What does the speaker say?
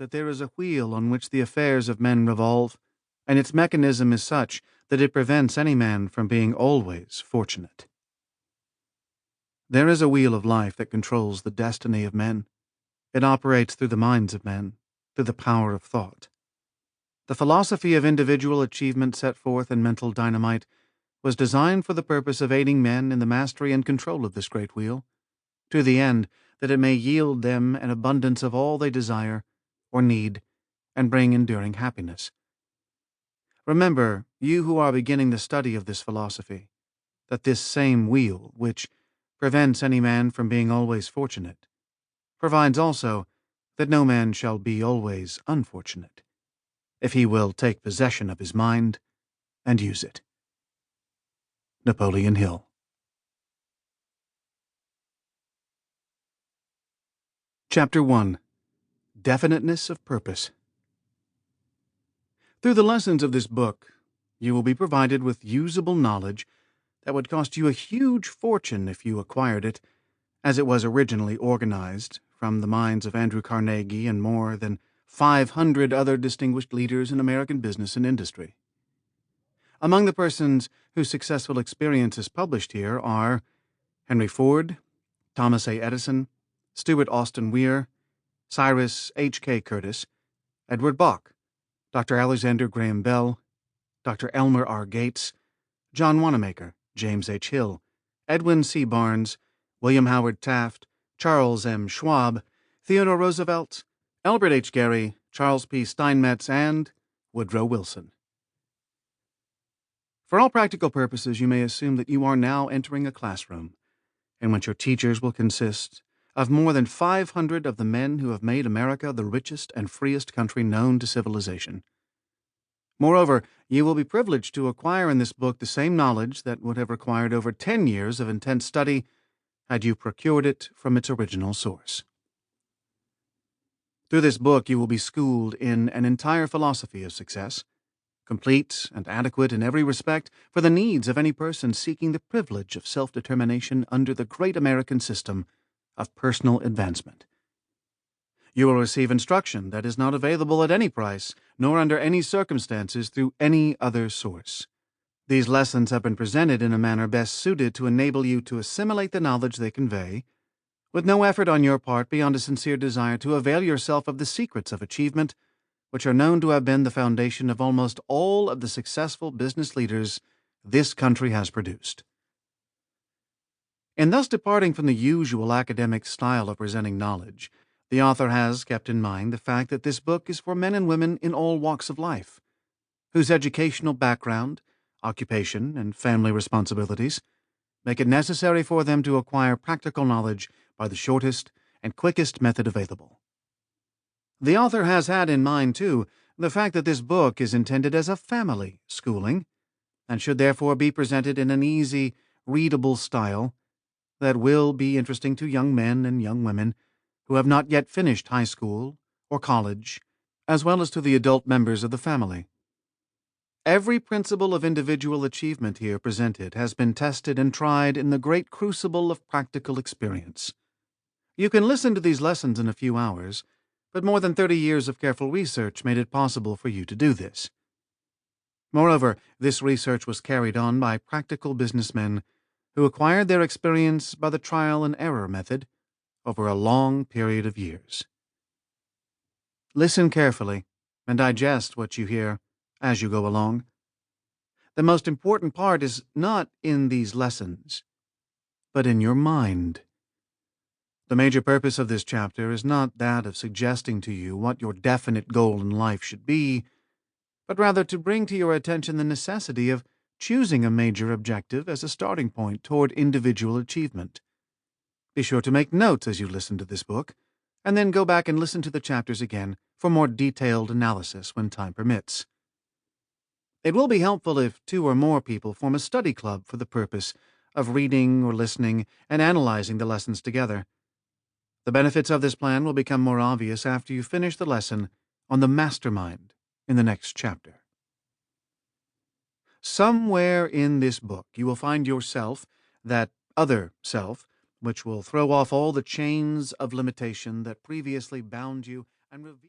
that there is a wheel on which the affairs of men revolve, and its mechanism is such that it prevents any man from being always fortunate. There is a wheel of life that controls the destiny of men. It operates through the minds of men, through the power of thought. The philosophy of individual achievement set forth in Mental Dynamite was designed for the purpose of aiding men in the mastery and control of this great wheel, to the end that it may yield them an abundance of all they desire or need and bring enduring happiness. Remember, you who are beginning the study of this philosophy, that this same wheel, which prevents any man from being always fortunate, provides also that no man shall be always unfortunate, if he will take possession of his mind and use it. Napoleon Hill. Chapter 1. Definiteness of Purpose. Through the lessons of this book, you will be provided with usable knowledge that would cost you a huge fortune if you acquired it, as it was originally organized from the minds of Andrew Carnegie and more than 500 other distinguished leaders in American business and industry. Among the persons whose successful experience is published here are Henry Ford, Thomas A. Edison, Stuart Austin Weir, Cyrus H.K. Curtis, Edward Bok, Dr. Alexander Graham Bell, Dr. Elmer R. Gates, John Wanamaker, James H. Hill, Edwin C. Barnes, William Howard Taft, Charles M. Schwab, Theodore Roosevelt, Albert H. Gerry, Charles P. Steinmetz, and Woodrow Wilson. For all practical purposes, you may assume that you are now entering a classroom, in which your teachers will consist of more than 500 of the men who have made America the richest and freest country known to civilization. Moreover, you will be privileged to acquire in this book the same knowledge that would have required over 10 years of intense study had you procured it from its original source. Through this book you will be schooled in an entire philosophy of success, complete and adequate in every respect for the needs of any person seeking the privilege of self-determination under the great American system of personal advancement. You will receive instruction that is not available at any price, nor under any circumstances through any other source. These lessons have been presented in a manner best suited to enable you to assimilate the knowledge they convey, with no effort on your part beyond a sincere desire to avail yourself of the secrets of achievement, which are known to have been the foundation of almost all of the successful business leaders this country has produced. In thus departing from the usual academic style of presenting knowledge, the author has kept in mind the fact that this book is for men and women in all walks of life, whose educational background, occupation, and family responsibilities make it necessary for them to acquire practical knowledge by the shortest and quickest method available. The author has had in mind, too, the fact that this book is intended as a family schooling, and should therefore be presented in an easy, readable style that will be interesting to young men and young women who have not yet finished high school or college, as well as to the adult members of the family. Every principle of individual achievement here presented has been tested and tried in the great crucible of practical experience. You can listen to these lessons in a few hours, but more than 30 years of careful research made it possible for you to do this. Moreover, this research was carried on by practical businessmen who acquired their experience by the trial and error method over a long period of years. Listen carefully and digest what you hear as you go along. The most important part is not in these lessons, but in your mind. The major purpose of this chapter is not that of suggesting to you what your definite goal in life should be, but rather to bring to your attention the necessity of choosing a major objective as a starting point toward individual achievement. Be sure to make notes as you listen to this book, and then go back and listen to the chapters again for more detailed analysis when time permits. It will be helpful if 2 or more people form a study club for the purpose of reading or listening and analyzing the lessons together. The benefits of this plan will become more obvious after you finish the lesson on the mastermind in the next chapter. Somewhere in this book you will find yourself, that other self, which will throw off all the chains of limitation that previously bound you and reveal